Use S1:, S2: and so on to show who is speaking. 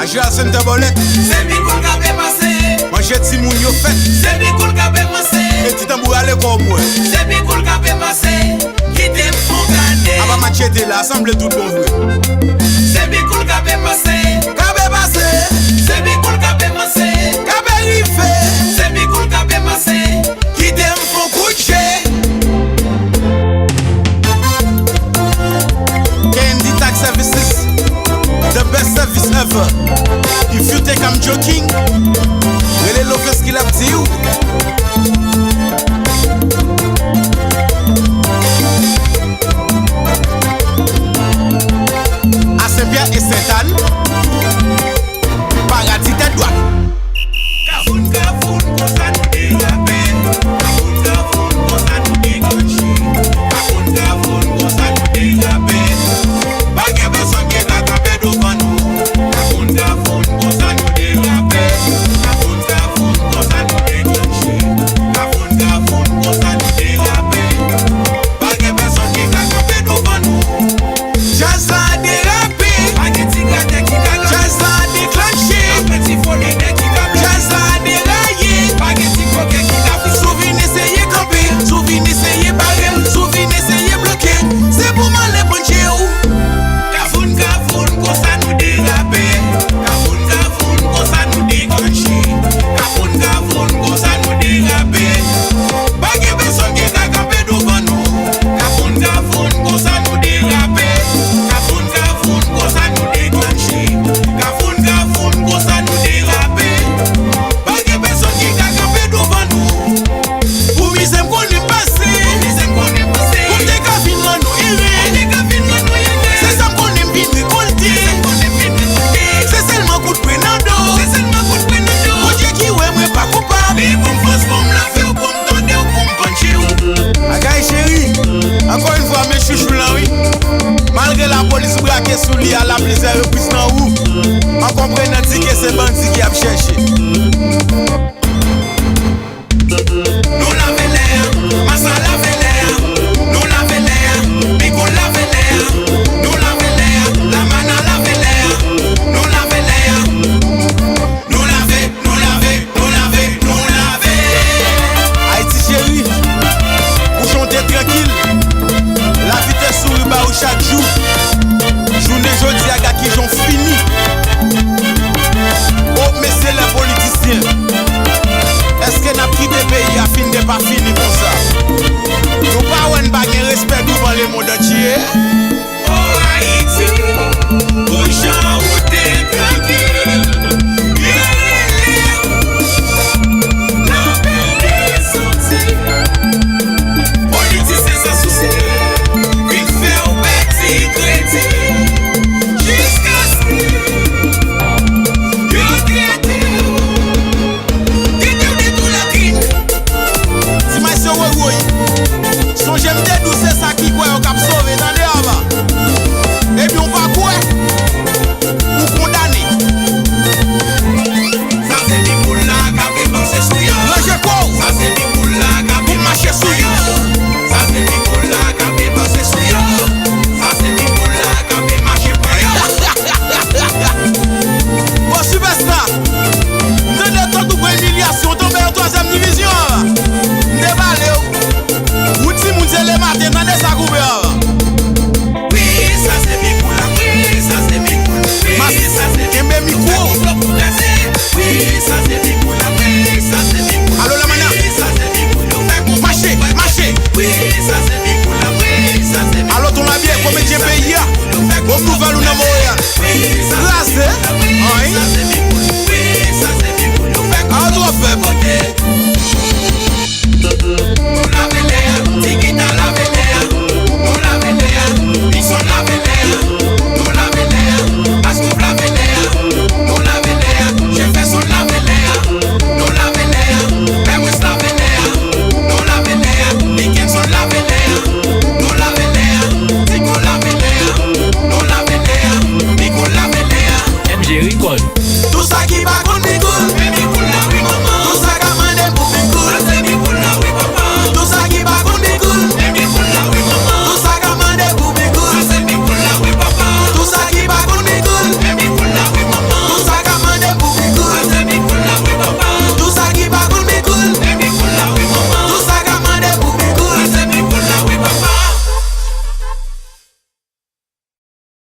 S1: Aje a sente bolette.
S2: C'est Bikoul qui a passé.
S1: Manger ti moun yo fait.
S2: C'est Bikoul qui a passé.
S1: Et ti tambou ale comme moi.
S2: C'est Bikoul qui a passé. Qui te font gagner.
S1: Aba machete là, semble tout bon vrai.
S2: C'est Bikoul qui a passé.
S1: Kabe passé.
S2: C'est Bikoul qui a passé.
S1: Kabe rife.
S2: C'est Bikoul qui a passé.
S1: Qui te font coucher. Candy Tax Services, the best service ever. If you think I'm joking, really love your skill up to you. À Saint-Pierre et Sainte-Anne, paradis tête droite.
S2: Kafoun, kafoun, qu'on ça nous dérape. Kafoun, kafoun, qu'on ça nous déclenche. Kafoun, kafoun, qu'on ça nous dérape. Pas que personne qui t'a tapé devant nous. Kafoun, kafoun, qu'on ça nous dérape. Kafoun, kafoun, qu'on ça nous déclenche. Kafoun, kafoun, qu'on ça nous dérape. Pas que personne qui t'a tapé devant nous.
S1: Jazz a dérapé,
S2: Pas que t'y gâtes qui t'a
S1: jazz a déclenché,
S2: petit folie qui t'a
S1: jazz a déraillé.
S2: Pas que t'y coquet qui t'a fait
S1: Souvin essayer camper, souvin essayer barrer, souvin essayer bloquer. C'est pour moi les poncher ou.
S2: Kafoun, kafoun, qu'on ça nous dérape. Kafoun, kafoun, qu'on ça nous déclenche. Kafoun, kafoun, qu'on ça nous dérape. Pas que personne qui t'a campé devant nous. Kafoun, kafoun, qu'on ça nous dérape. Kafoun, kafoun, qu'on ça nous déclenche. Kafoun, kafoun, qu'on ça nous dérape. Pas que personne qui t'a campé devant nous.
S1: Pour mise qu'on est passé,
S2: Pour
S1: pour tes cafines nous errer. C'est ça qu'on aime bien récolter. C'est seulement coup de prenando. Pour Dieu qui ouais moi pas coupable. Agaï chérie, encore une fois mes chouchous là oui. Malgré la police braquée sous lui à la plaisir reprise dans où. On comprend dit que c'est bandit qui a cherché.
S2: Nous laver l'air, Massa laver l'air. Nous laver l'air, Bikoul laver l'air. Nous laver l'air, la mana laver l'air. Nous laver l'air. Nous laver, nous laver, nous laver, nous laver.
S1: Haïti chérie, pour chanter tranquille. La vitesse sourit ba ou chaque jour. Journée jodi à gars qui j'ont fini. Oh mais c'est les politiciens. Est-ce que n'a quitté pays à fin de pas fini comme ça? Nous pas ouin bagay respect devant le monde entier.
S2: Oh Haïti, où j'en où t'es tranquille. La paix est sortie. Politicien sans souci. Vite fait au petit crédit. Jusqu'à ce que yo traité. Dites-nous de tout la crime.
S1: Si ma sœur oui, son j'aime des douces c'est ça qui quoi au cap sauvé dans les avant. Et puis on va quoi? Ou condamner.
S2: Ça c'est Bikoul là qui a pensé sur yo.
S1: Manger quoi?
S2: Ça c'est Bikoul là qui a
S1: Pour marcher sur yo.
S2: Ça c'est Bikoul là qui a pensé sur yo. Ça c'est Bikoul là qui a marché pour yo.
S1: Bon superstar, nous ne temps de humiliation tomber en 3e division. Débalé ou. Ou ti moun le matin dans des sacoubé.
S2: Oui, ça c'est Bikoul là. Oui, ça c'est Bikoul. Oui, ça c'est
S1: Kembe micro.
S2: Oui, ça c'est Bikoul là. Oui, ça c'est Bikoul.
S1: Allô la mana.
S2: Oui, ça c'est Bikoul.
S1: Marchez, marchez.
S2: Oui, ça c'est Bikoul là. Oui, ça c'est Bikoul.
S1: Allô ton la bien comédien pays. Bon nouvelle ou nan Montréal.
S2: Oui, ça c'est
S1: Grâce,
S2: Bikoul là. Oui,
S1: hein?
S2: ça c'est